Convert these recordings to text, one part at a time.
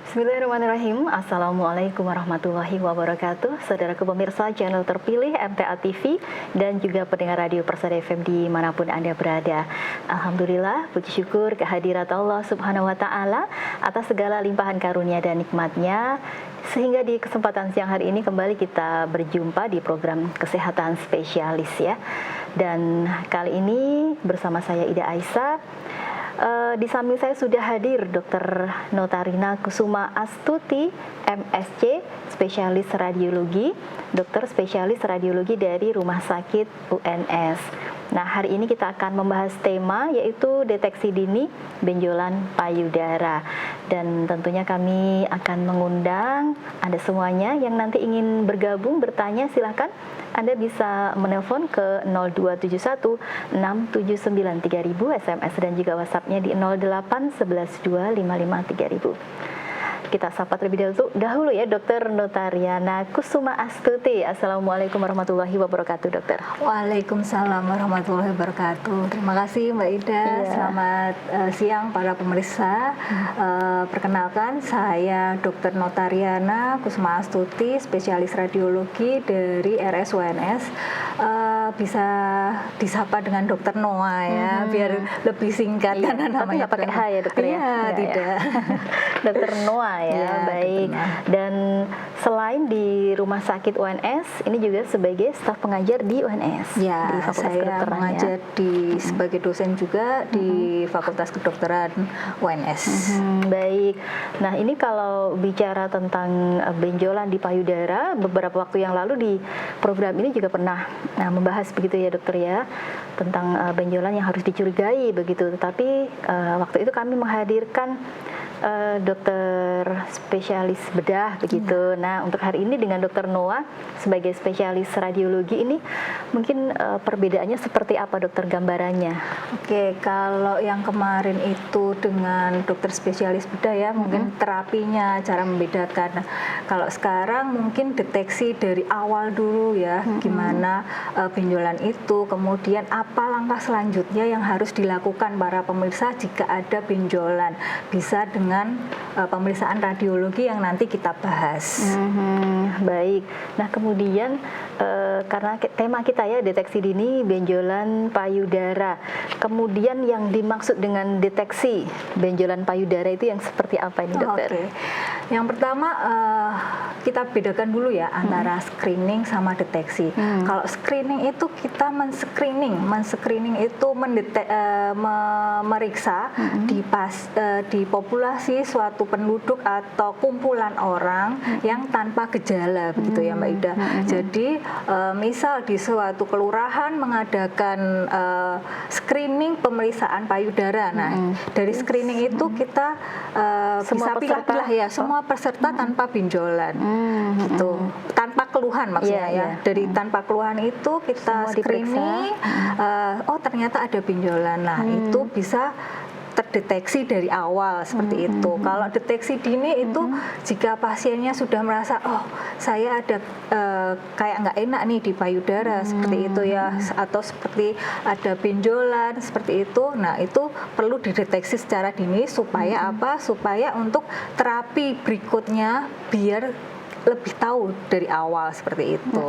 Bismillahirrahmanirrahim. Assalamualaikum warahmatullahi wabarakatuh. Saudaraku pemirsa channel terpilih MTA TV dan juga pendengar radio Persada FM dimanapun Anda berada. Alhamdulillah, puji syukur kehadirat Allah Subhanahu wa Ta'ala atas segala limpahan karunia dan nikmatnya, sehingga di kesempatan siang hari ini kembali kita berjumpa di program Kesehatan Spesialis ya. Dan kali ini bersama saya Ida Aisyah. Di samping saya sudah hadir Dr. Notarina Kusuma Astuti, MSc, spesialis radiologi, dokter spesialis radiologi dari Rumah Sakit UNS. Nah, hari ini kita akan membahas tema yaitu deteksi dini benjolan payudara. Dan tentunya kami akan mengundang Anda semuanya yang nanti ingin bergabung, bertanya, silakan Anda bisa menelpon ke 0271 679 3000, SMS dan juga WhatsApp-nya di 08 11 255 3000. Kita sapa terlebih dahulu ya Dr. Notariana Kusuma Astuti. Assalamualaikum warahmatullahi wabarakatuh, dokter. Waalaikumsalam warahmatullahi wabarakatuh. Terima kasih Mbak Ida. Iya. Selamat siang para pemirsa. Perkenalkan, saya Dr. Notariana Kusuma Astuti, spesialis radiologi dari RSUNS. Bisa disapa dengan Dokter Noah ya, biar lebih singkat Iya, karena tapi namanya nggak pakai H ya dokter ya? Iya, tidak. Dokter Noah ya, Iya, baik. Dr. Noah. Dan selain di Rumah Sakit UNS, ini juga sebagai staf pengajar di UNS. Ya, di Fakultas saya Kedokteran, mengajar ya. sebagai dosen juga di Fakultas Kedokteran UNS. Baik. Nah, ini kalau bicara tentang benjolan di payudara, beberapa waktu yang lalu di program ini juga pernah membahas begitu ya dokter ya, tentang benjolan yang harus dicurigai begitu. Tetapi waktu itu kami menghadirkan dokter spesialis bedah begitu. Nah, untuk hari ini dengan dokter Noah sebagai spesialis radiologi ini mungkin perbedaannya seperti apa dokter, gambarannya? Oke, kalau yang kemarin itu dengan dokter spesialis bedah ya, mungkin terapinya, cara membedakan. Nah, kalau sekarang mungkin deteksi dari awal dulu ya, gimana benjolan itu, kemudian apa langkah selanjutnya yang harus dilakukan para pemirsa jika ada benjolan. Bisa dengan pemeriksaan radiologi yang nanti kita bahas. Baik. Nah, kemudian karena tema kita ya deteksi dini benjolan payudara. Kemudian yang dimaksud dengan deteksi benjolan payudara itu yang seperti apa ini dokter? Oke. Yang pertama kita bedakan dulu ya antara screening sama deteksi. Kalau screening itu kita men-screening itu memeriksa di populasi suatu penduduk atau kumpulan orang yang tanpa gejala begitu ya Mbak Ida. Jadi misal di suatu kelurahan mengadakan screening pemeriksaan payudara. Nah, dari screening itu kita bisa pilih ya semua peserta tanpa benjolan. Gitu. Tanpa keluhan maksudnya ya. Dari tanpa keluhan itu kita semua screening oh ternyata ada benjolan. Nah, itu bisa terdeteksi dari awal seperti itu. Kalau deteksi dini itu jika pasiennya sudah merasa oh saya ada kayak nggak enak nih di payudara seperti itu ya, atau seperti ada benjolan seperti itu. Nah, itu perlu dideteksi secara dini supaya apa? Supaya untuk terapi berikutnya biar lebih tahu dari awal seperti itu.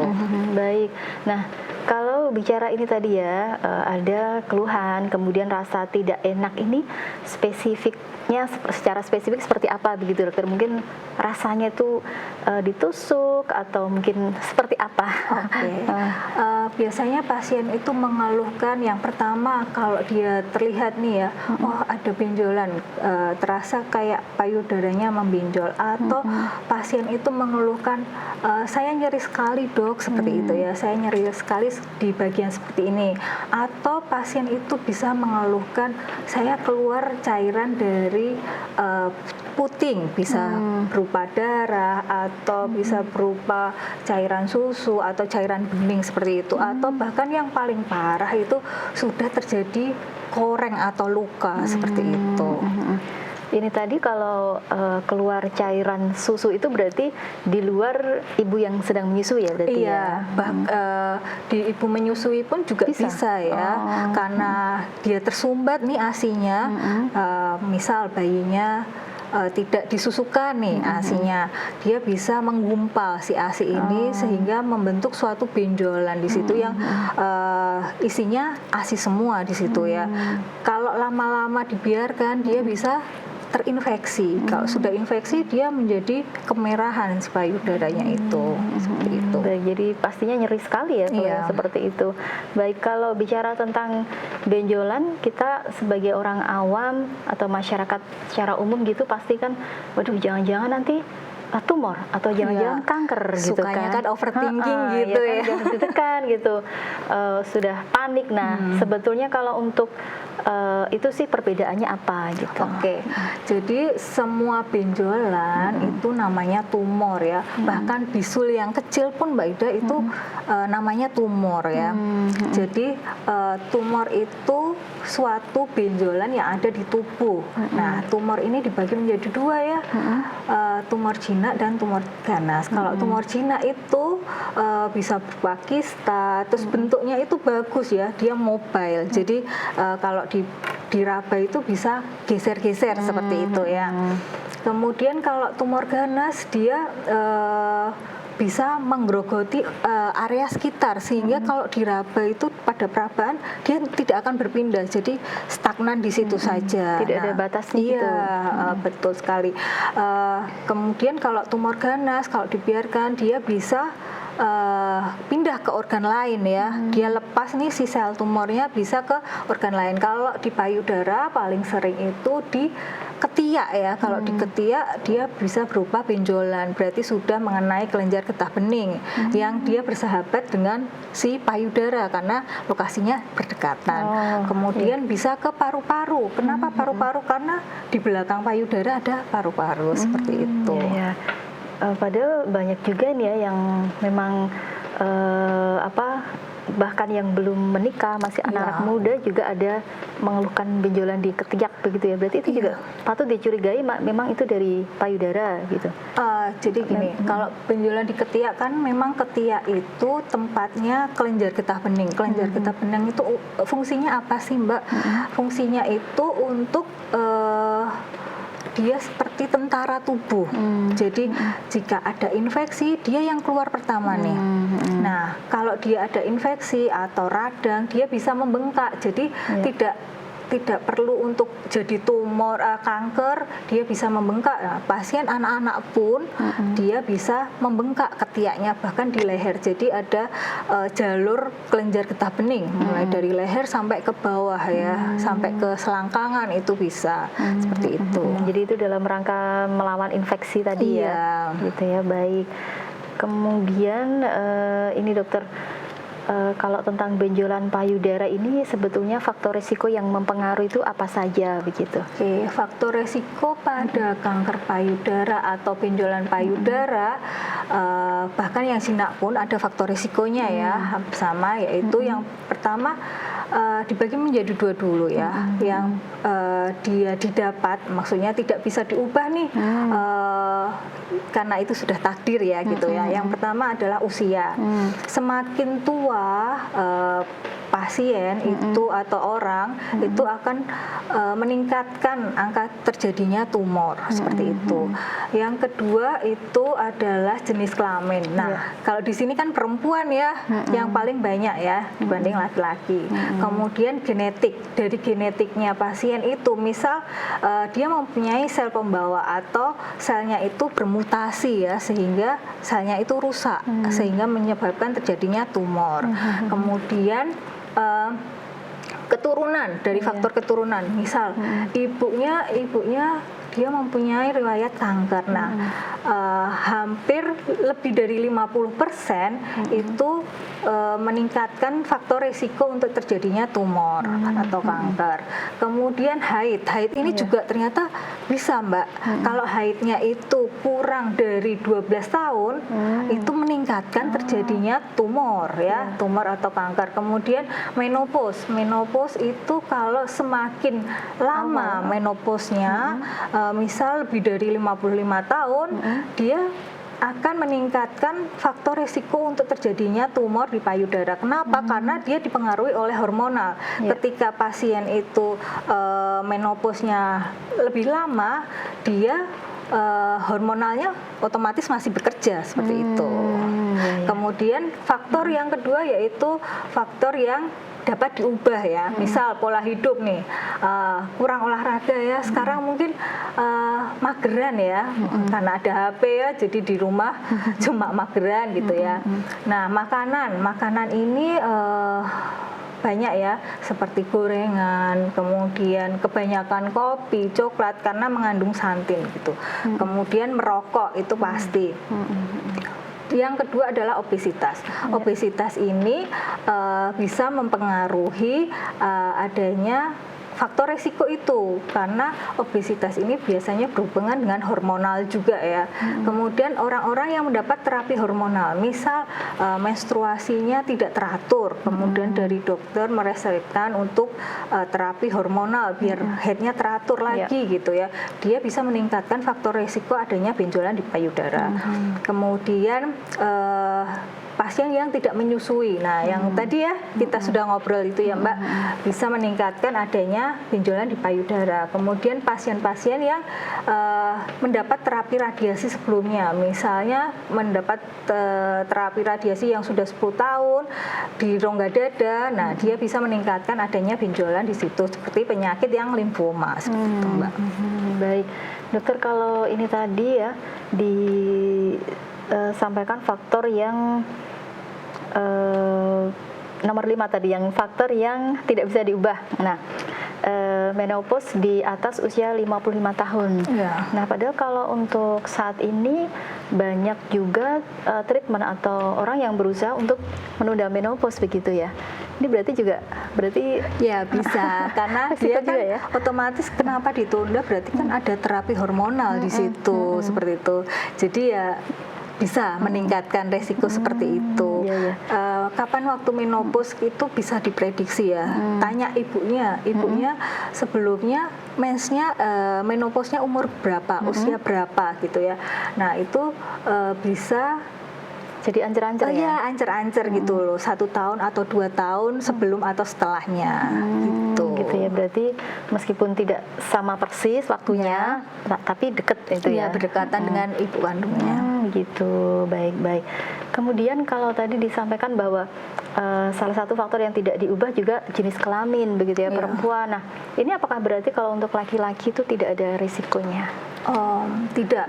Baik. Nah, kalau bicara ini tadi ya, ada keluhan, kemudian rasa tidak enak, ini spesifiknya secara spesifik seperti apa begitu dokter? Mungkin rasanya itu ditusuk atau mungkin seperti apa? Oke. Biasanya pasien itu mengeluhkan yang pertama kalau dia terlihat nih ya, oh ada benjolan, terasa kayak payudaranya membenjol, atau pasien itu mengeluhkan saya nyeri sekali dok seperti itu ya, saya nyeri sekali di bagian seperti ini, atau pasien itu bisa mengeluhkan saya keluar cairan dari puting, bisa berupa darah atau bisa berupa cairan susu atau cairan bening seperti itu, atau bahkan yang paling parah itu sudah terjadi koreng atau luka seperti itu. Ini tadi kalau keluar cairan susu itu berarti di luar ibu yang sedang menyusui ya berarti iya, ya? Di ibu menyusui pun juga bisa ya, karena dia tersumbat nih asinya, misal bayinya tidak disusukan nih ASI-nya, dia bisa menggumpal si ASI ini sehingga membentuk suatu benjolan di situ yang isinya ASI semua di situ ya. Kalau lama-lama dibiarkan dia bisa terinfeksi. Kalau sudah infeksi dia menjadi kemerahan si payudaranya itu. Seperti itu. Baik, jadi pastinya nyeri sekali ya kalau yang seperti itu. Baik, kalau bicara tentang benjolan, kita sebagai orang awam atau masyarakat secara umum gitu pasti kan, waduh jangan-jangan nanti tumor atau jangan-jangan kanker gitu kan. Sukanya kan overthinking gitu ya. Jangan ditekan gitu. Sudah panik. Nah, sebetulnya kalau untuk itu sih perbedaannya apa gitu. Oke. Jadi semua benjolan itu namanya tumor ya. Bahkan bisul yang kecil pun Mbak Ida itu namanya tumor ya. Jadi tumor itu suatu benjolan yang ada di tubuh. Nah, tumor ini dibagi menjadi dua ya. Tumor jinak dan tumor ganas. Kalau tumor jinak itu bisa berupa kista, terus bentuknya itu bagus ya, dia mobile. Jadi kalau diraba itu bisa geser-geser seperti itu ya. Kemudian kalau tumor ganas dia bisa menggerogoti area sekitar sehingga kalau diraba itu pada perabaan dia tidak akan berpindah, jadi stagnan di situ saja. Tidak ada batasnya gitu. Iya, betul sekali. Kemudian kalau tumor ganas kalau dibiarkan dia bisa pindah ke organ lain ya. Dia lepas nih si sel tumornya bisa ke organ lain. Kalau di payudara paling sering itu di ketiak ya. Kalau di ketiak dia bisa berupa benjolan, berarti sudah mengenai kelenjar getah bening yang dia bersahabat dengan si payudara karena lokasinya berdekatan. Kemudian bisa ke paru-paru. Kenapa paru-paru? Karena di belakang payudara ada paru-paru seperti itu. Iya. Padahal banyak juga nih ya yang memang bahkan yang belum menikah masih anak-anak muda juga ada mengeluhkan benjolan di ketiak begitu ya. Berarti itu juga patut dicurigai memang itu dari payudara gitu. Jadi gini, kalau benjolan di ketiak kan memang ketiak itu tempatnya kelenjar getah bening. Kelenjar getah bening itu fungsinya apa sih Mbak? Fungsinya itu untuk dia seperti tentara tubuh. Jadi jika ada infeksi dia yang keluar pertama nih. Nah, kalau dia ada infeksi atau radang dia bisa membengkak. Jadi tidak perlu untuk jadi tumor, kanker, dia bisa membengkak. Nah, pasien anak-anak pun dia bisa membengkak ketiaknya bahkan di leher. Jadi ada jalur kelenjar getah bening mulai dari leher sampai ke bawah ya, sampai ke selangkangan itu bisa seperti itu. Jadi itu dalam rangka melawan infeksi tadi ya. Gitu ya, baik. Kemudian ini dokter, kalau tentang benjolan payudara ini sebetulnya faktor risiko yang mempengaruhi itu apa saja begitu? Oke, faktor risiko pada kanker payudara atau benjolan payudara bahkan yang jinak pun ada faktor risikonya ya, sama yaitu yang pertama dibagi menjadi dua dulu ya. Yang dia didapat maksudnya tidak bisa diubah nih karena itu sudah takdir ya gitu ya. Yang pertama adalah usia. Semakin tua pasien itu atau orang itu akan meningkatkan angka terjadinya tumor seperti itu. Yang kedua itu adalah jenis kelamin. Nah, kalau di sini kan perempuan ya yang paling banyak ya dibanding laki-laki. Kemudian genetik, dari genetiknya pasien itu misal dia mempunyai sel pembawa atau selnya itu bermutasi ya sehingga selnya itu rusak sehingga menyebabkan terjadinya tumor. Kemudian keturunan, dari faktor keturunan, misal ibunya dia mempunyai riwayat kanker. Nah, hampir lebih dari 50% itu meningkatkan faktor risiko untuk terjadinya tumor atau kanker. Kemudian haid ini juga ternyata bisa Mbak. Kalau haidnya itu kurang dari 12 tahun itu meningkatkan terjadinya tumor ya, tumor atau kanker. Kemudian menopause itu kalau semakin lama menopausnya misal lebih dari 55 tahun dia akan meningkatkan faktor risiko untuk terjadinya tumor di payudara. Kenapa? Karena dia dipengaruhi oleh hormonal. Ketika pasien itu menopausnya lebih lama, dia hormonalnya otomatis masih bekerja seperti itu. Kemudian faktor yang kedua yaitu faktor yang dapat diubah ya, misal pola hidup nih, kurang olahraga ya, sekarang mungkin mageran ya, karena ada HP ya, jadi di rumah cuma mageran gitu ya. Nah, makanan ini banyak ya, seperti gorengan, kemudian kebanyakan kopi, coklat karena mengandung santin gitu. Kemudian merokok itu pasti. Yang kedua adalah obesitas. Obesitas ini bisa mempengaruhi adanya faktor resiko itu, karena obesitas ini biasanya berhubungan dengan hormonal juga ya. Kemudian orang-orang yang mendapat terapi hormonal, misal menstruasinya tidak teratur, kemudian dari dokter meresepkan untuk terapi hormonal biar headnya teratur lagi gitu ya, dia bisa meningkatkan faktor resiko adanya benjolan di payudara. Kemudian pasien yang tidak menyusui, nah yang tadi ya kita sudah ngobrol itu ya Mbak, bisa meningkatkan adanya benjolan di payudara. Kemudian pasien-pasien yang mendapat terapi radiasi sebelumnya, misalnya mendapat terapi radiasi yang sudah 10 tahun di rongga dada, nah dia bisa meningkatkan adanya benjolan di situ, seperti penyakit yang limfoma seperti itu Mbak. Baik, dokter, kalau ini tadi ya disampaikan faktor yang nomor 5 tadi, yang faktor yang tidak bisa diubah. Nah, menopause di atas usia 55 tahun. Nah, padahal kalau untuk saat ini banyak juga treatment atau orang yang berusaha untuk menunda menopause begitu ya. Ini berarti ya bisa, karena dia kan ya, otomatis kenapa ditunda, berarti kan ada terapi hormonal di situ seperti itu. Jadi ya bisa meningkatkan resiko seperti itu. Kapan waktu menopause itu bisa diprediksi ya. Tanya ibunya sebelumnya mensnya menopausnya umur berapa, usia berapa gitu ya. Nah itu bisa jadi ancer-ancer ya? Iya, ancer-ancer gitu loh, 1 tahun atau 2 tahun sebelum atau setelahnya gitu. Gitu ya, berarti meskipun tidak sama persis waktunya, tapi deket itu ya? Berdekatan dengan ibu kandungnya. Gitu, baik-baik. Kemudian kalau tadi disampaikan bahwa salah satu faktor yang tidak diubah juga jenis kelamin begitu ya, perempuan. Nah, ini apakah berarti kalau untuk laki-laki itu tidak ada risikonya? Tidak.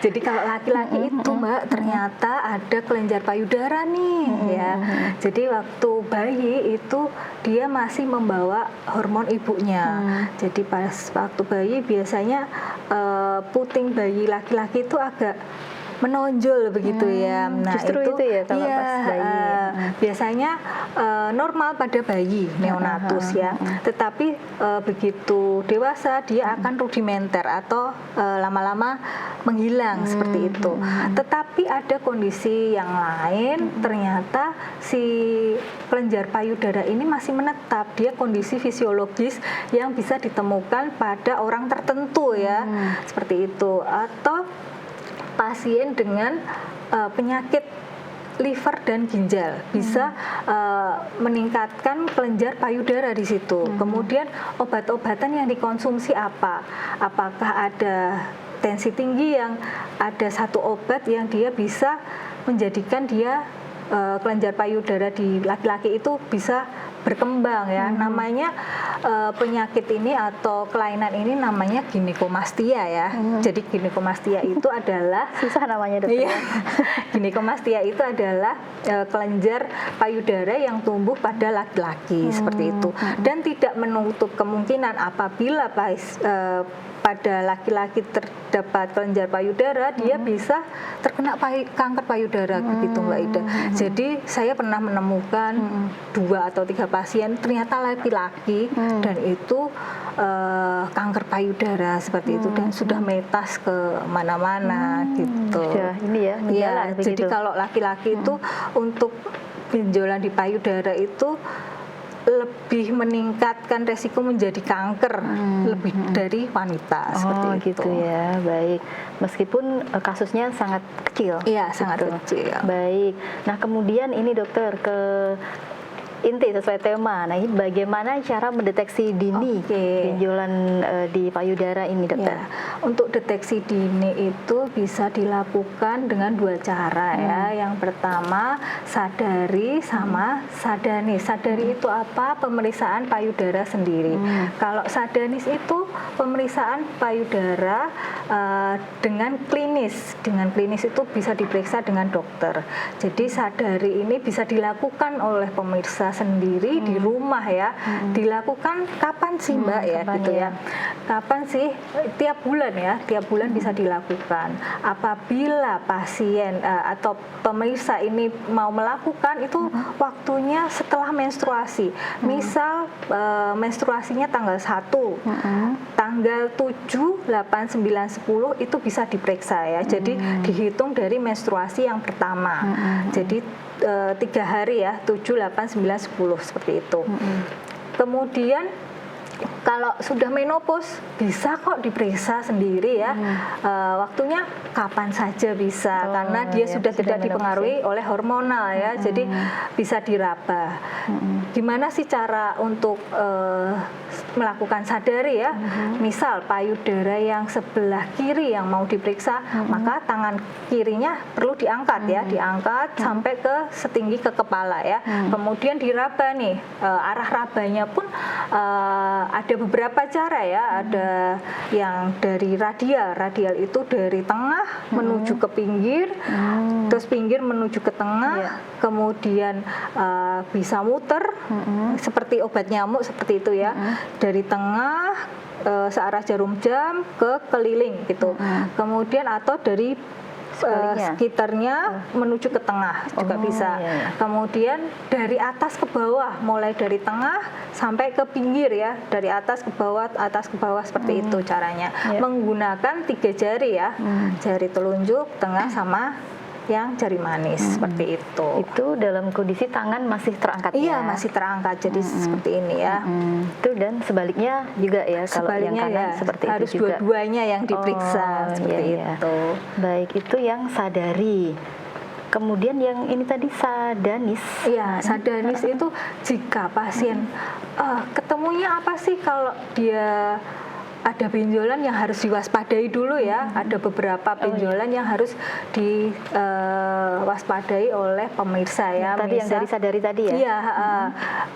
Jadi kalau laki-laki itu Mbak, ternyata ada kelenjar payudara nih ya. Jadi waktu bayi itu dia masih membawa hormon ibunya. Jadi pas waktu bayi biasanya puting bayi laki-laki itu agak menonjol begitu ya. Nah, justru itu ya kalau pas bayi. Biasanya normal pada bayi neonatus ya. Tetapi begitu dewasa dia akan rudimenter atau lama-lama menghilang seperti itu. Tetapi ada kondisi yang lain, ternyata si kelenjar payudara ini masih menetap. Dia kondisi fisiologis yang bisa ditemukan pada orang tertentu ya. Seperti itu. Atau pasien dengan penyakit liver dan ginjal bisa meningkatkan kelenjar payudara di situ. Kemudian obat-obatan yang dikonsumsi apa? Apakah ada tensi tinggi yang ada satu obat yang dia bisa menjadikan dia kelenjar payudara di laki-laki itu bisa berkembang ya. Namanya penyakit ini atau kelainan ini namanya ginekomastia ya. Jadi ginekomastia itu adalah susah namanya dokter. Ginekomastia itu adalah kelenjar payudara yang tumbuh pada laki-laki seperti itu. Dan tidak menutup kemungkinan apabila pada laki-laki terdapat kelenjar payudara, dia bisa terkena kanker payudara begitu Mbak Ida. Jadi saya pernah menemukan 2 atau 3 pasien ternyata laki-laki dan itu kanker payudara seperti itu dan sudah metas ke mana-mana gitu. Ini ya, menjalar, jadi kalau laki-laki itu untuk benjolan di payudara itu lebih meningkatkan resiko menjadi kanker lebih dari wanita seperti itu. Gitu ya, baik. Meskipun kasusnya sangat kecil. Iya, sangat kecil. Baik. Nah, kemudian ini dokter ke inti sesuai tema. Nah, ini bagaimana cara mendeteksi dini benjolan di payudara ini, dokter? Ya, untuk deteksi dini itu bisa dilakukan dengan 2 cara ya. Yang pertama sadari sama sadanis. Sadari itu apa? Pemeriksaan payudara sendiri. Kalau sadanis itu pemeriksaan payudara dengan klinis. Dengan klinis itu bisa diperiksa dengan dokter. Jadi sadari ini bisa dilakukan oleh pemirsa sendiri di rumah ya. Dilakukan kapan sih Mbak ya gitu ya. Kapan sih? Tiap bulan ya. Tiap bulan bisa dilakukan. Apabila pasien atau pemirsa ini mau melakukan itu waktunya setelah menstruasi. Misal menstruasinya tanggal 1, tanggal 7, 8, 9, 10 itu bisa diperiksa ya. Jadi dihitung dari menstruasi yang pertama. Jadi 3 hari ya, 7, 8, 9, 10 seperti itu. Kemudian kalau sudah menopause bisa kok diperiksa sendiri ya. Waktunya kapan saja bisa karena dia sudah tidak dipengaruhi oleh hormonal ya. Jadi bisa diraba. Gimana sih cara untuk melakukan sadari ya? Misal payudara yang sebelah kiri yang mau diperiksa, maka tangan kirinya perlu diangkat ya, diangkat sampai ke setinggi ke kepala ya. Kemudian diraba nih, arah rabanya pun ada beberapa cara ya. Ada yang dari radial. Radial itu dari tengah menuju ke pinggir, terus pinggir menuju ke tengah, kemudian bisa muter seperti obat nyamuk seperti itu ya. Dari tengah searah jarum jam ke keliling gitu. Kemudian atau dari sekitarnya menuju ke tengah juga bisa. Kemudian dari atas ke bawah, mulai dari tengah sampai ke pinggir ya, dari atas ke bawah seperti itu caranya. Menggunakan 3 jari ya, jari telunjuk, tengah sama yang jari manis seperti itu. Itu dalam kondisi tangan masih terangkat Iya, ya? masih terangkat. Jadi seperti ini ya. Itu dan sebaliknya juga ya, kalau yang kanan ya, seperti harus itu juga. dua-duanya yang diperiksa seperti itu. Baik, itu yang sadari. Kemudian yang ini tadi sadanis. Iya, sadanis itu jika pasien ketemunya apa sih kalau dia ada benjolan yang harus diwaspadai dulu ya. Ada beberapa benjolan yang harus diwaspadai oleh pemirsa ya. Tadi yang dari sadari tadi ya? Iya,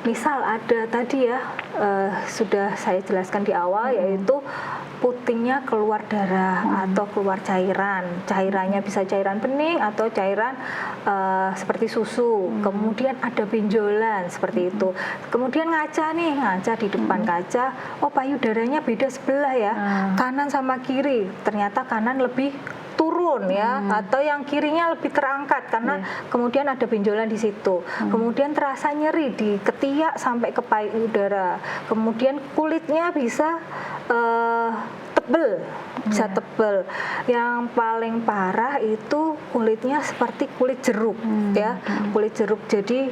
misal ada tadi ya, sudah saya jelaskan di awal yaitu putingnya keluar darah atau keluar cairan. Cairannya bisa cairan bening atau cairan seperti susu. Kemudian ada benjolan seperti itu. Kemudian ngaca di depan kaca, oh payudaranya beda sebelah ya. Kanan sama kiri. Ternyata kanan lebih turun ya, atau yang kirinya lebih terangkat karena kemudian ada benjolan di situ. Kemudian terasa nyeri di ketiak sampai ke payudara. Kemudian kulitnya bisa tebel, bisa tebel. Yang paling parah itu kulitnya seperti kulit jeruk ya, kulit jeruk. Jadi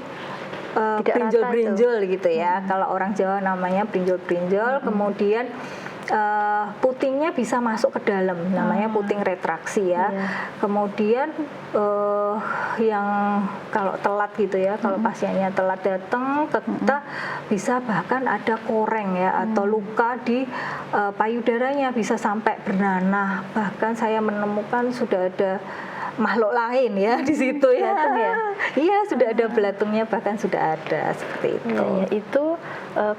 brinjol-brinjol gitu ya. Kalau orang Jawa namanya brinjol-brinjol. Kemudian putingnya bisa masuk ke dalam, namanya puting retraksi ya. Kemudian yang kalau telat gitu ya, kalau pasiennya telat datang ke kita, bisa bahkan ada koreng ya, atau luka di payudaranya bisa sampai bernanah. Bahkan saya menemukan sudah ada makhluk lain ya di situ ya. Iya, sudah ada belatungnya, bahkan sudah ada seperti itu. Itu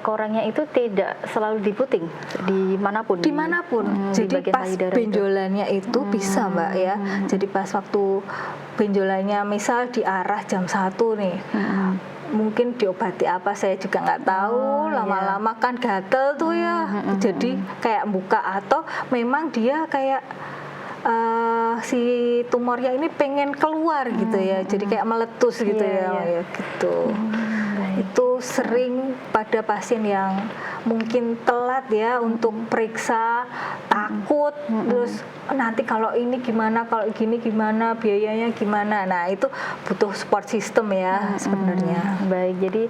korengnya itu tidak selalu di puting, dimanapun. Jadi pas benjolannya itu bisa Mbak ya. Jadi pas waktu benjolannya misal di arah jam 1 nih. Mungkin diobati apa saya juga nggak tahu. Lama-lama kan gatel tuh ya. Jadi kayak buka, atau memang dia kayak si tumornya ini pengen keluar gitu ya. Jadi kayak meletus gitu ya gitu. Itu sering pada pasien yang mungkin telat ya untuk periksa, takut, terus nanti kalau ini gimana, kalau gini gimana, biayanya gimana. Nah itu butuh support system ya sebenarnya. Baik, jadi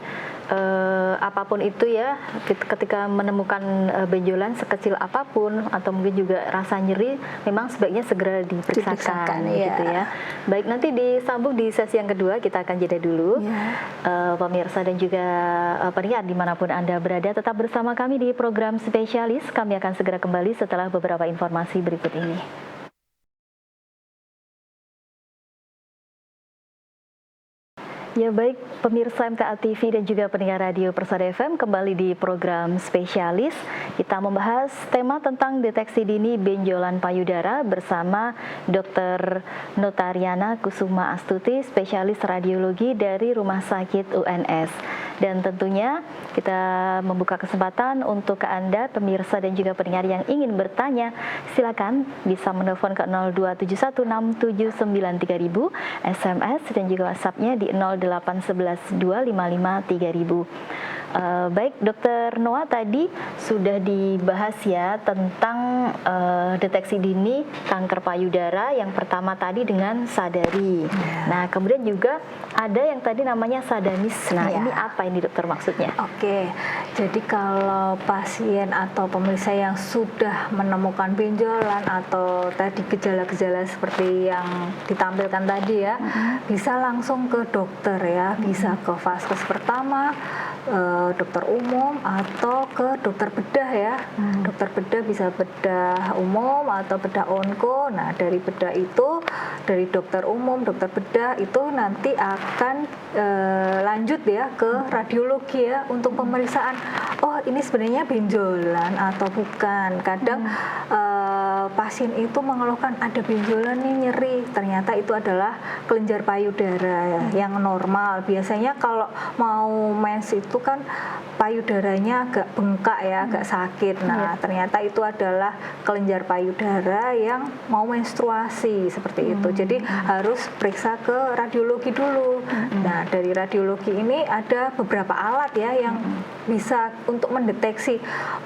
apapun itu ya, ketika menemukan benjolan sekecil apapun atau mungkin juga rasa nyeri, memang sebaiknya segera diperiksakan gitu ya. Baik, nanti disambung di sesi yang kedua, kita akan jeda dulu. Pemirsa dan juga pendengar dimanapun Anda berada, tetap bersama kami di program spesialis. Kami akan segera kembali setelah beberapa informasi berikut ini. Ya baik, pemirsa MTA TV dan juga pendengar radio Persada FM, kembali di program spesialis. Kita membahas tema tentang deteksi dini benjolan payudara bersama Dr. Notariana Kusuma Astuti, spesialis radiologi dari Rumah Sakit UNS. Dan tentunya kita membuka kesempatan untuk ke Anda, pemirsa dan juga pendengar yang ingin bertanya, silakan bisa menelpon ke 02716793000, SMS dan juga WhatsApp-nya di 08112553000. Baik, Dokter Noah, tadi sudah dibahas ya tentang deteksi dini kanker payudara. Yang pertama tadi dengan sadari. Nah, kemudian juga ada yang tadi namanya sadanis. Nah, ini apa ini dokter maksudnya? Oke, jadi kalau pasien atau pemirsa yang sudah menemukan benjolan atau tadi gejala-gejala seperti yang ditampilkan tadi ya, bisa langsung ke dokter ya, bisa ke vaskes pertama, dokter umum atau ke dokter bedah ya. Dokter bedah bisa bedah umum atau bedah onko. Nah, dari bedah itu, dari dokter umum, dokter bedah itu nanti akan lanjut ya ke radiologi ya untuk pemeriksaan. Oh, ini sebenarnya benjolan atau bukan. Kadang pasien itu mengeluhkan ada benjolan nih, nyeri. Ternyata itu adalah kelenjar payudara yang normal. Biasanya kalau mau mens itu kan payudaranya agak bengkak ya, agak sakit. Nah, ternyata itu adalah kelenjar payudara yang mau menstruasi seperti itu. Jadi harus periksa ke radiologi dulu. Nah, dari radiologi ini ada beberapa alat ya yang bisa untuk mendeteksi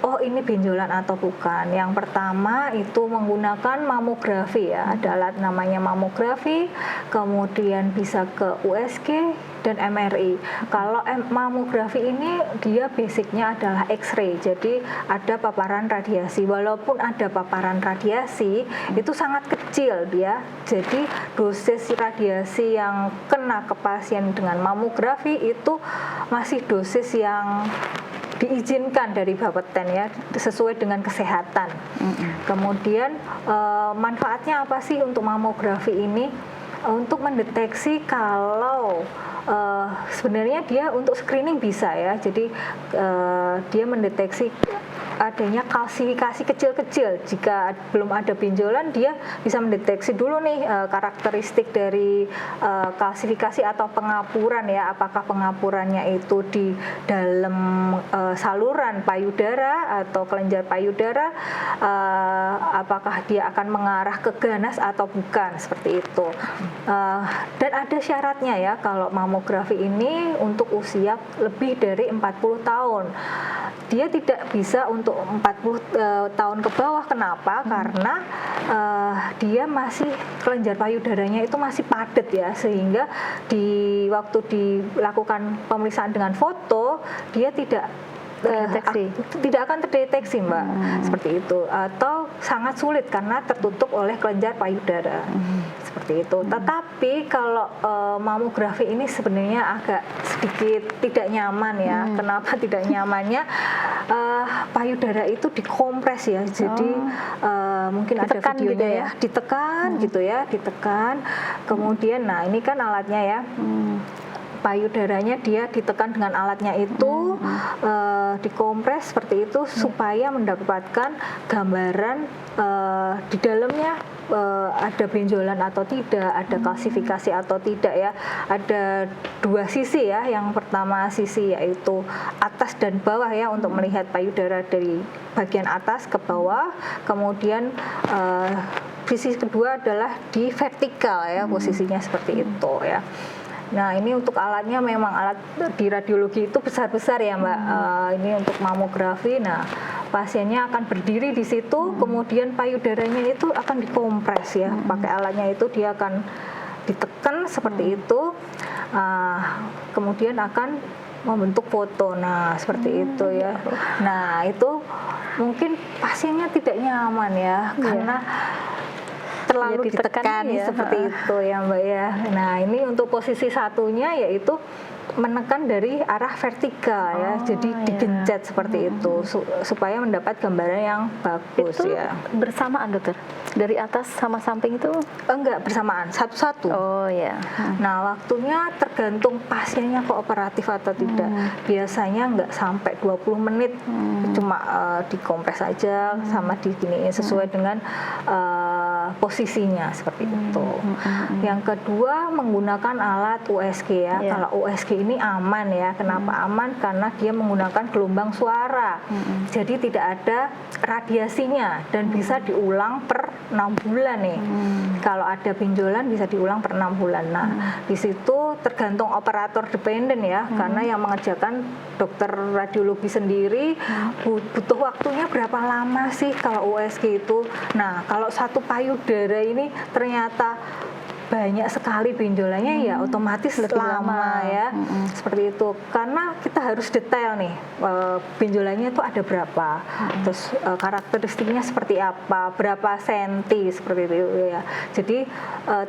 oh ini benjolan atau bukan. Yang pertama itu menggunakan mamografi ya. Ada alat namanya mamografi, kemudian bisa ke USG dan MRI. Kalau mamografi ini dia basicnya adalah X-ray, jadi ada paparan radiasi. Walaupun ada paparan radiasi, itu sangat kecil dia. Jadi dosis radiasi yang kena ke pasien dengan mamografi itu masih dosis yang diizinkan dari Bapeten ya, sesuai dengan kesehatan. Kemudian manfaatnya apa sih untuk mamografi ini? Untuk mendeteksi kalau sebenarnya dia untuk screening bisa ya, jadi dia mendeteksi adanya kalsifikasi kecil-kecil. Jika belum ada benjolan, dia bisa mendeteksi dulu nih karakteristik dari kalsifikasi atau pengapuran ya, apakah pengapurannya itu di dalam saluran payudara atau kelenjar payudara, apakah dia akan mengarah ke ganas atau bukan, seperti itu. Dan ada syaratnya ya kalau mamografi ini untuk usia lebih dari 40 tahun. Dia tidak bisa untuk 40 tahun ke bawah. Kenapa? Karena dia masih kelenjar payudaranya itu masih padat ya, sehingga di waktu dilakukan pemeriksaan dengan foto dia tidak akan terdeteksi Mbak, seperti itu, atau sangat sulit karena tertutup oleh kelenjar payudara, seperti itu. Tetapi kalau mamografi ini sebenarnya agak sedikit tidak nyaman ya. Kenapa tidak nyamannya? Payudara itu dikompres ya, jadi mungkin ada videonya gitu ya, ditekan gitu ya, ditekan. Kemudian, nah ini kan alatnya ya. Payudaranya dia ditekan dengan alatnya itu, dikompres seperti itu supaya mendapatkan gambaran di dalamnya ada benjolan atau tidak, ada kalsifikasi atau tidak ya. Ada dua sisi ya. Yang pertama sisi yaitu atas dan bawah ya, untuk melihat payudara dari bagian atas ke bawah. Kemudian sisi kedua adalah di vertikal ya, posisinya seperti itu ya. Nah, ini untuk alatnya memang alat di radiologi itu besar-besar ya Mbak. Ini untuk mamografi. Nah, pasiennya akan berdiri di situ, kemudian payudaranya itu akan dikompres ya. Pakai alatnya itu dia akan ditekan seperti itu. Kemudian akan membentuk foto. Nah, seperti itu ya. Nah, itu mungkin pasiennya tidak nyaman ya, karena terlalu ditekan ya. seperti itu ya Mbak ya. Nah, ini untuk posisi satunya yaitu menekan dari arah vertikal ya, jadi digencet seperti itu supaya mendapat gambaran yang bagus itu ya. Bersamaan dokter? Dari atas sama samping itu? Enggak bersamaan, satu-satu. Oh ya. Nah, waktunya tergantung pasiennya kooperatif atau tidak. Biasanya enggak sampai 20 menit, cuma dikompres aja sama diginiin sesuai dengan posisinya seperti itu. Yang kedua menggunakan alat USG ya. Kalau USG ini aman ya. Kenapa aman? Karena dia menggunakan gelombang suara. Jadi tidak ada radiasinya dan bisa diulang per 6 bulan nih. Kalau ada benjolan bisa diulang per 6 bulan. Nah, di situ tergantung operator dependen ya. Karena yang mengerjakan dokter radiologi sendiri butuh waktunya berapa lama sih kalau USG itu. Nah, kalau satu payudara ini ternyata banyak sekali benjolannya ya otomatis lebih lama ya. Seperti itu. Karena kita harus detail nih benjolannya itu ada berapa. Terus karakteristiknya seperti apa, berapa senti seperti itu ya. Jadi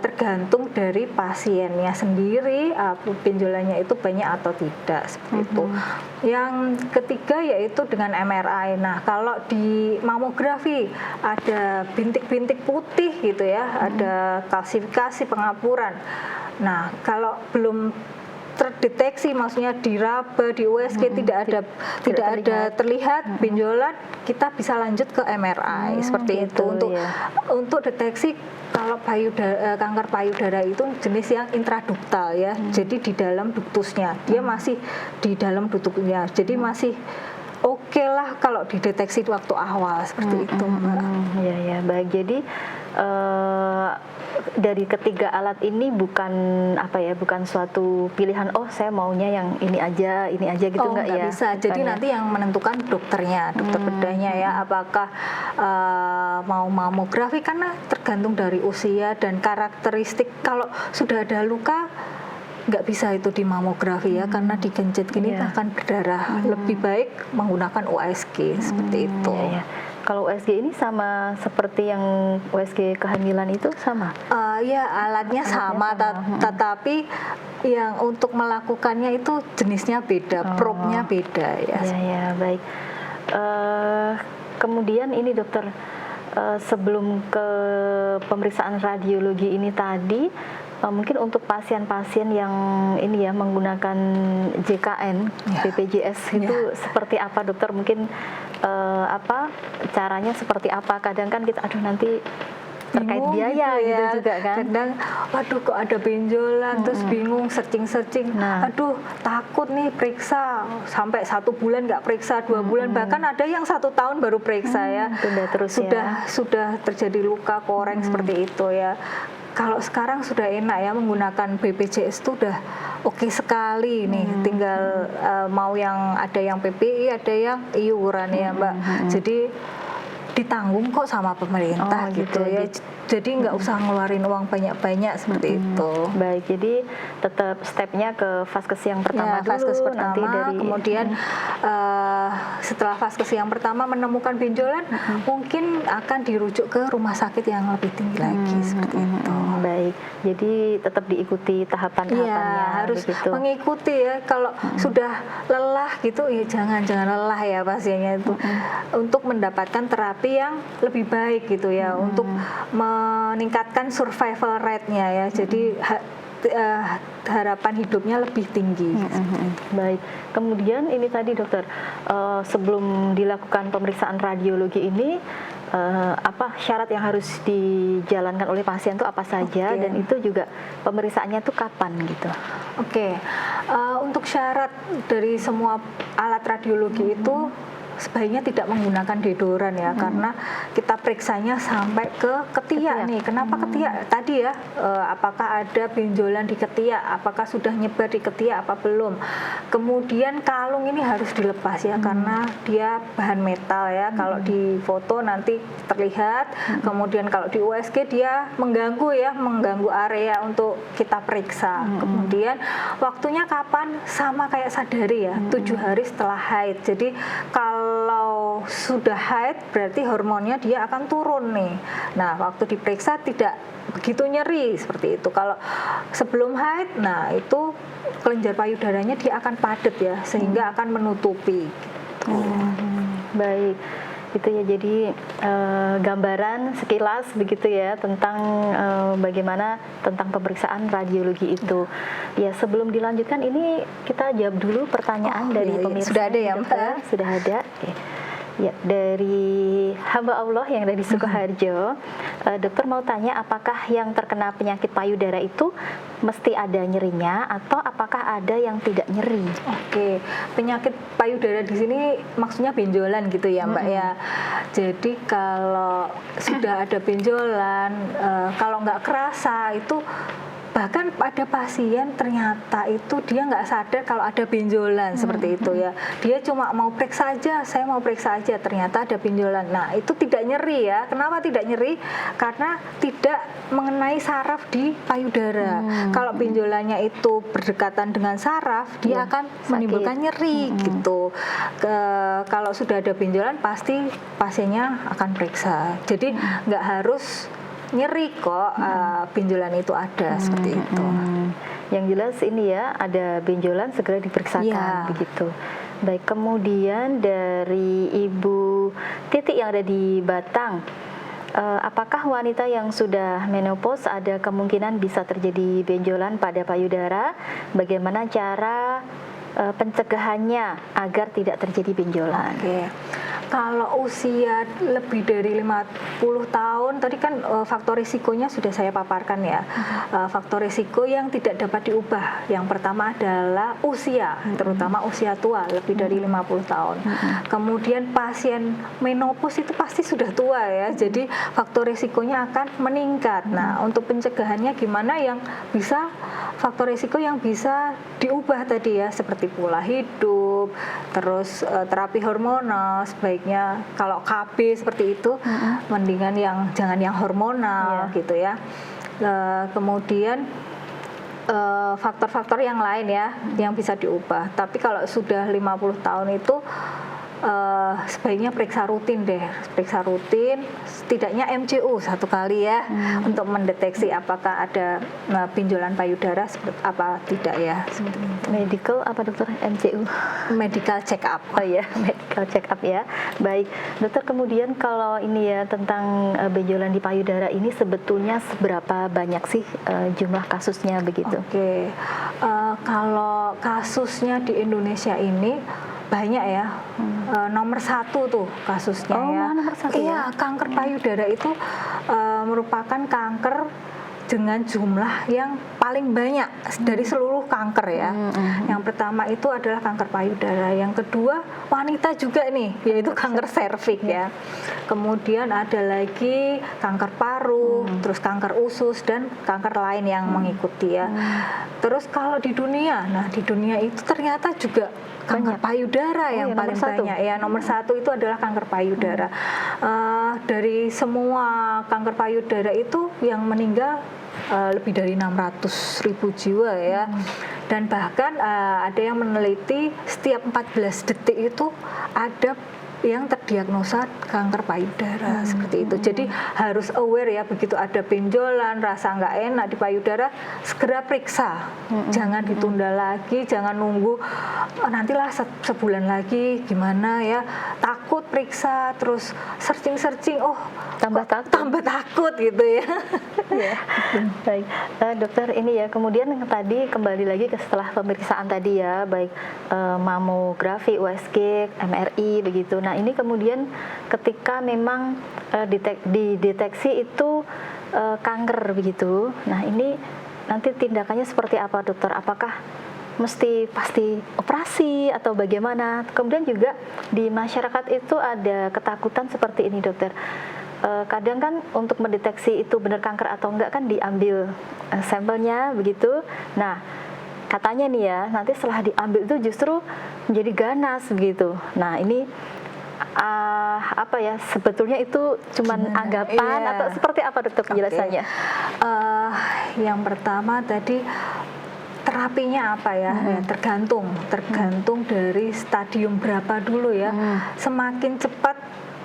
tergantung dari pasiennya sendiri benjolannya itu banyak atau tidak seperti itu. Yang ketiga yaitu dengan MRI. Nah, kalau di mamografi ada bintik-bintik putih gitu ya, ada kalsifikasi pengapuran. Nah, kalau belum terdeteksi, maksudnya di raba, di USG tidak ada terlihat benjolan, kita bisa lanjut ke MRI seperti gitu, itu untuk deteksi kalau kanker payudara itu jenis yang intraduktal ya. Jadi di dalam duktusnya, dia masih di dalam ductusnya. Jadi masih oke lah kalau dideteksi di waktu awal seperti itu, Mbak. Ya, baik. Jadi dari ketiga alat ini bukan suatu pilihan, oh saya maunya yang ini aja gitu, nggak ya? Bisa. Jadi nanti yang menentukan dokternya, dokter bedahnya ya, apakah mau mamografi, karena tergantung dari usia dan karakteristik. Kalau sudah ada luka nggak bisa itu di mamografi ya, karena digencet gini akan berdarah. Lebih baik menggunakan USG seperti itu. Kalau USG ini sama seperti yang USG kehamilan itu sama? Ya, alatnya sama. Tetapi yang untuk melakukannya itu jenisnya beda, probe-nya beda ya. Ya, baik. Kemudian ini dokter, sebelum ke pemeriksaan radiologi ini tadi, mungkin untuk pasien-pasien yang ini ya menggunakan JKN, BPJS itu seperti apa dokter? Mungkin caranya seperti apa? Kadang kan kita nanti terkait bingung biaya gitu juga kan. Kadang waduh kok ada benjolan, terus bingung searching. Aduh takut nih periksa, sampai 1 bulan nggak periksa, 2 bulan, bahkan ada yang 1 tahun baru periksa ya. Sudah terjadi luka koreng seperti itu ya. Kalau sekarang sudah enak ya menggunakan BPJS itu udah oke sekali nih. Tinggal mau yang ada yang PPI, ada yang iuran ya Mbak. Jadi ditanggung kok sama pemerintah gitu ya. Jadi nggak usah ngeluarin uang banyak-banyak seperti itu. Baik, jadi tetap stepnya ke vaskes yang pertama dulu. Vaskes pertama, nanti kemudian setelah vaskes yang pertama menemukan benjolan, mungkin akan dirujuk ke rumah sakit yang lebih tinggi lagi seperti itu. Baik, jadi tetap diikuti tahapan-tahapannya. Iya, harus begitu. mengikuti ya. Kalau sudah lelah gitu, ya jangan lelah ya pasiennya itu. Untuk mendapatkan terapi yang lebih baik gitu ya, untuk meningkatkan survival rate-nya ya. Jadi harapan hidupnya lebih tinggi. Baik. Kemudian ini tadi dokter, sebelum dilakukan pemeriksaan radiologi ini, apa syarat yang harus dijalankan oleh pasien itu apa saja, dan itu juga pemeriksaannya itu kapan gitu? Untuk syarat dari semua alat radiologi itu sebaiknya tidak menggunakan deodoran ya, karena kita periksanya sampai ke ketiak nih. Kenapa ketiak? Tadi ya, apakah ada benjolan di ketiak, apakah sudah nyebar di ketiak apa belum. Kemudian kalung ini harus dilepas ya, karena dia bahan metal ya. Kalau di foto nanti terlihat, kemudian kalau di USG dia mengganggu area untuk kita periksa. Kemudian waktunya kapan? Sama kayak sadari ya, 7 hari setelah haid. Jadi kalau sudah haid berarti hormonnya dia akan turun nih. Nah, waktu diperiksa tidak begitu nyeri seperti itu. Kalau sebelum haid, nah itu kelenjar payudaranya dia akan padat ya, sehingga akan menutupi gitu. Baik, itu ya, jadi gambaran sekilas begitu ya tentang bagaimana tentang pemeriksaan radiologi itu. Ya, sebelum dilanjutkan ini kita jawab dulu pertanyaan dari pemirsa. Sudah ada ya, Mbak? Sudah ada. Oke. Ya, dari hamba Allah yang dari Sukoharjo, dokter mau tanya apakah yang terkena penyakit payudara itu mesti ada nyerinya atau apakah ada yang tidak nyeri? Oke, penyakit payudara di sini maksudnya benjolan gitu ya Mbak ya. Jadi kalau sudah ada benjolan, kalau nggak kerasa itu, bahkan ada pasien ternyata itu dia nggak sadar kalau ada benjolan seperti itu ya. Dia cuma mau periksa aja, saya mau periksa aja, ternyata ada benjolan. Nah, itu tidak nyeri ya. Kenapa tidak nyeri? Karena tidak mengenai saraf di payudara. Kalau benjolannya itu berdekatan dengan saraf, dia akan menimbulkan nyeri gitu. Kalau sudah ada benjolan pasti pasiennya akan periksa. Jadi nggak harus nyeri kok, benjolan itu ada seperti itu. Yang jelas ini ya, ada benjolan segera diperiksakan begitu. Baik, kemudian dari Ibu Titi yang ada di Batang, apakah wanita yang sudah menopause ada kemungkinan bisa terjadi benjolan pada payudara? Bagaimana cara pencegahannya agar tidak terjadi benjolan? Oke. Kalau usia lebih dari 50 tahun, tadi kan faktor risikonya sudah saya paparkan ya. Faktor risiko yang tidak dapat diubah. Yang pertama adalah usia, terutama usia tua, lebih dari 50 tahun. Kemudian pasien menopause itu pasti sudah tua ya, jadi faktor risikonya akan meningkat. Nah, untuk pencegahannya gimana yang bisa, faktor risiko yang bisa diubah tadi ya, seperti pola hidup, terus terapi hormonal, sebaiknya kalau KB seperti itu, mendingan jangan yang hormonal gitu ya. Kemudian faktor-faktor yang lain ya yang bisa diubah. Tapi kalau sudah 50 tahun itu sebaiknya periksa rutin deh, setidaknya MCU 1 kali ya, untuk mendeteksi apakah ada benjolan payudara apa tidak ya. Medical apa dokter? MCU? Medical check up. Oh ya, medical check up ya. Baik, dokter, kemudian kalau ini ya tentang benjolan di payudara ini sebetulnya seberapa banyak sih jumlah kasusnya begitu? Oke, kalau kasusnya di Indonesia ini banyak ya, nomor 1 tuh kasusnya ya. Nomor 1 ya? Kanker payudara itu merupakan kanker dengan jumlah yang paling banyak dari seluruh kanker ya. Yang pertama itu adalah kanker payudara, yang kedua wanita juga nih, yaitu kanker serviks ya. Kemudian ada lagi kanker paru, terus kanker usus dan kanker lain yang mengikuti ya. Terus kalau di dunia, nah di dunia itu ternyata juga kanker payudara yang paling banyak ya. Nomor 1 itu adalah kanker payudara. Dari semua kanker payudara itu yang meninggal lebih dari 600.000 jiwa ya. Dan bahkan ada yang meneliti setiap 14 detik itu ada yang terdiagnosa kanker payudara seperti itu. Jadi harus aware ya, begitu ada benjolan, rasa nggak enak di payudara, segera periksa. Jangan ditunda lagi, jangan nunggu nantilah sebulan lagi gimana ya. Takut periksa terus searching, tambah takut gitu ya. Baik, dokter, ini ya kemudian tadi kembali lagi ke setelah pemeriksaan tadi ya, baik mamografi, USG, MRI begitu. Nah, ini kemudian ketika memang dideteksi itu kanker begitu. Nah, ini nanti tindakannya seperti apa dokter? Apakah mesti pasti operasi atau bagaimana? Kemudian juga di masyarakat itu ada ketakutan seperti ini, dokter. Kadang kan untuk mendeteksi itu benar kanker atau enggak kan diambil sampelnya begitu. Nah, katanya nih ya, nanti setelah diambil itu justru menjadi ganas begitu. Nah, ini apa ya, sebetulnya itu cuman anggapan atau seperti apa, dokter, penjelasannya? Yang pertama tadi terapinya apa ya? Ya tergantung dari stadium berapa dulu ya. Semakin cepat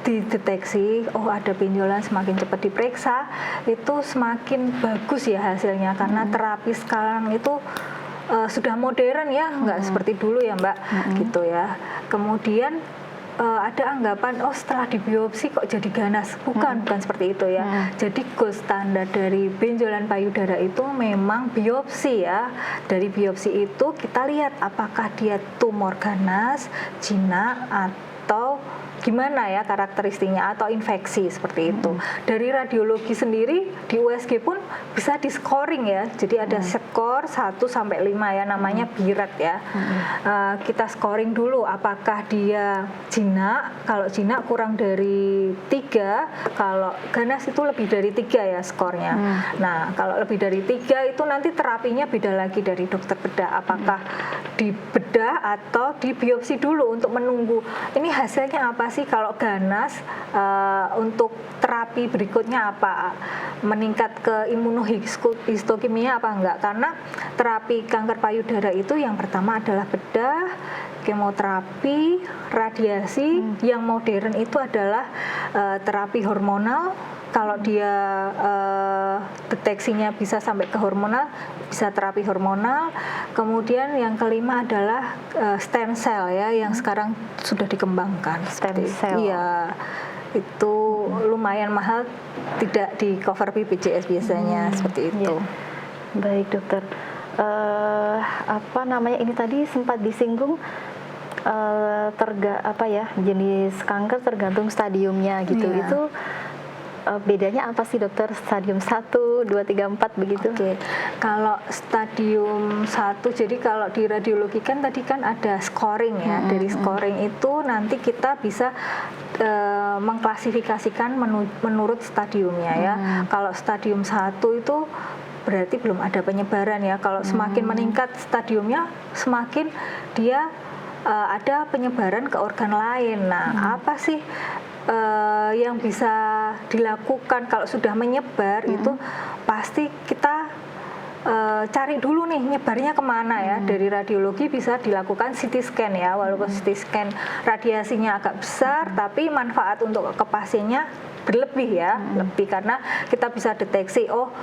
dideteksi, oh ada benjolan, semakin cepat diperiksa, itu semakin bagus ya hasilnya, karena terapi sekarang itu sudah modern ya, nggak seperti dulu ya Mbak, gitu ya. Kemudian ada anggapan, oh setelah dibiopsi kok jadi ganas. Bukan seperti itu ya. Jadi gold standar dari benjolan payudara itu memang biopsi ya. Dari biopsi itu kita lihat apakah dia tumor ganas, jinak, atau gimana ya karakteristiknya, atau infeksi seperti itu. Dari radiologi sendiri di USG pun bisa di scoring ya. Jadi ada skor 1 sampai 5 ya, namanya BIRAT ya. Kita scoring dulu apakah dia jinak. Kalau jinak kurang dari 3, kalau ganas itu lebih dari 3 ya skornya. Nah, kalau lebih dari 3 itu nanti terapinya beda lagi dari dokter bedah. Apakah di bedah atau di biopsi dulu untuk menunggu ini hasilnya apa sih. Kalau ganas, untuk terapi berikutnya apa, meningkat ke imunohistokimia apa enggak, karena terapi kanker payudara itu yang pertama adalah bedah, kemoterapi, radiasi. Yang modern itu adalah terapi hormonal. Kalau dia deteksinya bisa sampai ke hormonal, bisa terapi hormonal. Kemudian yang kelima adalah stem cell ya, yang sekarang sudah dikembangkan. Stem cell. Iya, itu lumayan mahal, tidak di cover BPJS biasanya, seperti itu. Ya. Baik dokter, apa namanya, ini tadi sempat disinggung jenis kanker tergantung stadiumnya gitu. Iya. Itu bedanya apa sih dokter, stadium 1, 2, 3, 4 begitu? Oke. Kalau stadium 1, jadi kalau di radiologi kan tadi kan ada scoring ya. Dari scoring itu nanti kita bisa mengklasifikasikan menurut stadiumnya ya. Kalau stadium 1 itu berarti belum ada penyebaran ya. Kalau semakin meningkat stadiumnya, semakin dia ada penyebaran ke organ lain. Nah, apa sih yang bisa dilakukan kalau sudah menyebar? Itu pasti kita cari dulu nih nyebarnya kemana ya. Dari radiologi bisa dilakukan CT scan ya, walaupun CT scan radiasinya agak besar, tapi manfaat untuk ke pasiennya berlebih ya, lebih, karena kita bisa deteksi, oh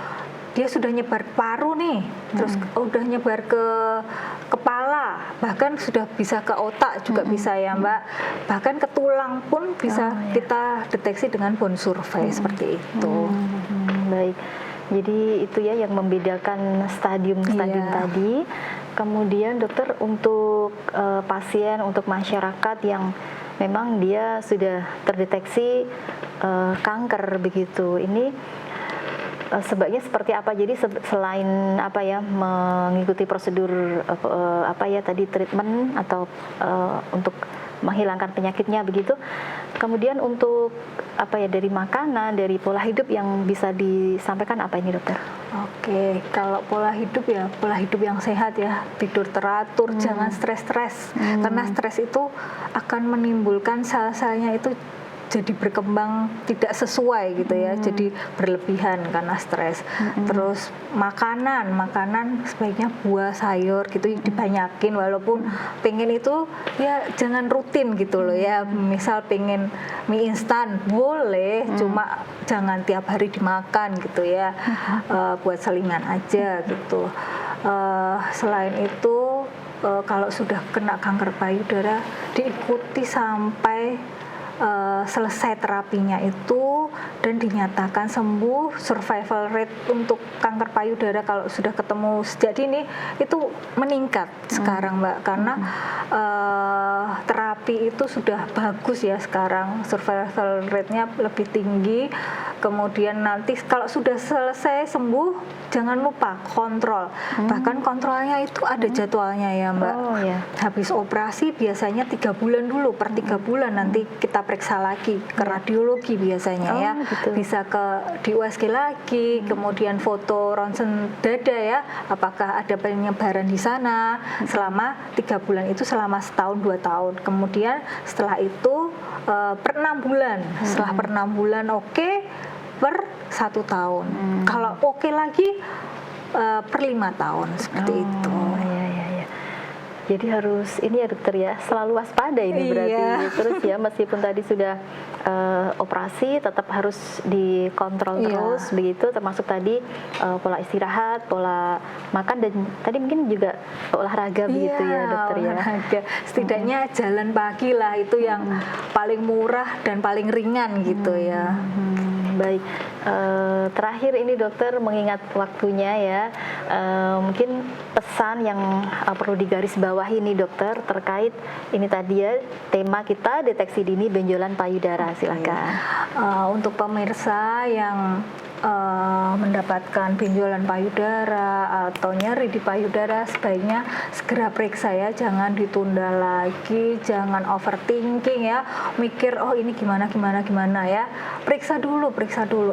dia sudah nyebar ke paru nih, terus udah nyebar ke kepala, bahkan sudah bisa ke otak juga bisa ya Mbak, bahkan ke tulang pun bisa kita deteksi dengan bone survey seperti itu. Baik, jadi itu ya yang membedakan stadium-stadium tadi. Kemudian dokter, untuk pasien, untuk masyarakat yang memang dia sudah terdeteksi kanker begitu, ini sebaiknya seperti apa? Jadi selain apa ya, mengikuti prosedur treatment atau untuk menghilangkan penyakitnya begitu. Kemudian untuk apa ya, dari makanan, dari pola hidup yang bisa disampaikan apa ini dokter? Oke, kalau pola hidup ya, pola hidup yang sehat ya, tidur teratur, jangan stres-stres, karena stres itu akan menimbulkan sel-selnya itu jadi berkembang tidak sesuai gitu ya, jadi berlebihan karena stres. Terus makanan sebaiknya buah, sayur gitu dibanyakin, walaupun pengen itu ya jangan rutin gitu loh ya. Misal pengen mie instan boleh, cuma jangan tiap hari dimakan gitu ya, buat selingan aja gitu. Selain itu kalau sudah kena kanker payudara, diikuti sampai selesai terapinya itu dan dinyatakan sembuh, survival rate untuk kanker payudara kalau sudah ketemu sejak dini itu meningkat sekarang Mbak, karena terapi itu sudah bagus ya sekarang, survival rate-nya lebih tinggi. Kemudian nanti kalau sudah selesai sembuh, jangan lupa kontrol. Bahkan kontrolnya itu ada jadwalnya ya Mbak. Oh, ya. Habis operasi biasanya 3 bulan dulu, per 3 bulan nanti kita periksa lagi ke radiologi biasanya ya. Gitu. Bisa di USG lagi, kemudian foto ronsen dada ya, apakah ada penyebaran di sana selama 3 bulan itu, selama setahun 2 tahun. Kemudian setelah itu per 6 bulan, setelah per 6 bulan oke, per 1 tahun. Kalau oke lagi per 5 tahun seperti itu. Ya. Jadi harus ini ya dokter ya, selalu waspada ini berarti. Iya. Terus ya meskipun tadi sudah operasi tetap harus dikontrol terus begitu, termasuk tadi pola istirahat, pola makan, dan tadi mungkin juga olahraga begitu ya dokter ya. Olahraga. Setidaknya jalan pagi lah, itu yang paling murah dan paling ringan gitu ya. Baik, terakhir ini dokter mengingat waktunya ya, mungkin pesan yang perlu digarisbawahi nih dokter terkait ini tadi ya, tema kita deteksi dini benjolan payudara, silakan. Untuk pemirsa yang mendapatkan benjolan payudara atau nyeri di payudara, sebaiknya segera periksa ya, jangan ditunda lagi, jangan overthinking ya, mikir oh ini gimana ya, periksa dulu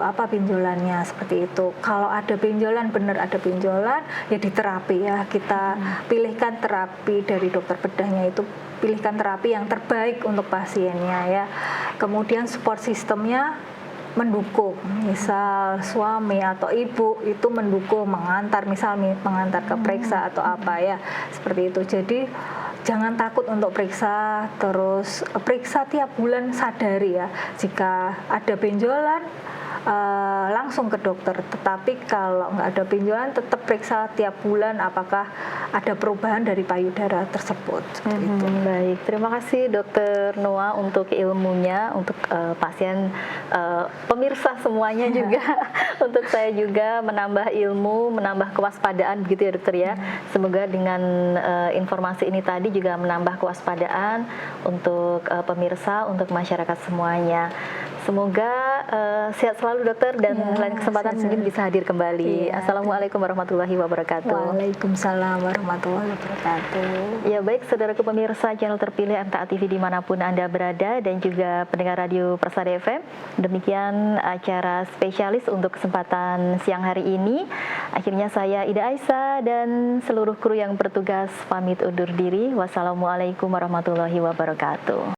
apa benjolannya, seperti itu. Kalau ada benjolan, benar ada benjolan ya diterapi ya, kita pilihkan terapi dari dokter bedahnya itu, pilihkan terapi yang terbaik untuk pasiennya ya. Kemudian support sistemnya mendukung, misal suami atau ibu itu mendukung, mengantar ke periksa atau apa ya, seperti itu. Jadi jangan takut untuk periksa, terus periksa tiap bulan, sadari ya jika ada benjolan langsung ke dokter. Tetapi kalau nggak ada benjolan, tetap periksa tiap bulan apakah ada perubahan dari payudara tersebut. Baik, terima kasih Dokter Noa untuk ilmunya, untuk pasien, pemirsa semuanya juga, untuk saya juga menambah ilmu, menambah kewaspadaan begitu ya dokter ya. Semoga dengan informasi ini tadi juga menambah kewaspadaan untuk pemirsa, untuk masyarakat semuanya. Semoga sehat selalu dokter, dan lain kesempatan mungkin bisa hadir kembali. Assalamualaikum warahmatullahi wabarakatuh. Waalaikumsalam warahmatullahi wabarakatuh. Ya baik, saudaraku pemirsa channel terpilih MTA TV dimanapun Anda berada, dan juga pendengar radio Persada FM. Demikian acara spesialis untuk kesempatan siang hari ini. Akhirnya saya Ida Aisyah dan seluruh kru yang bertugas pamit undur diri. Wassalamualaikum warahmatullahi wabarakatuh.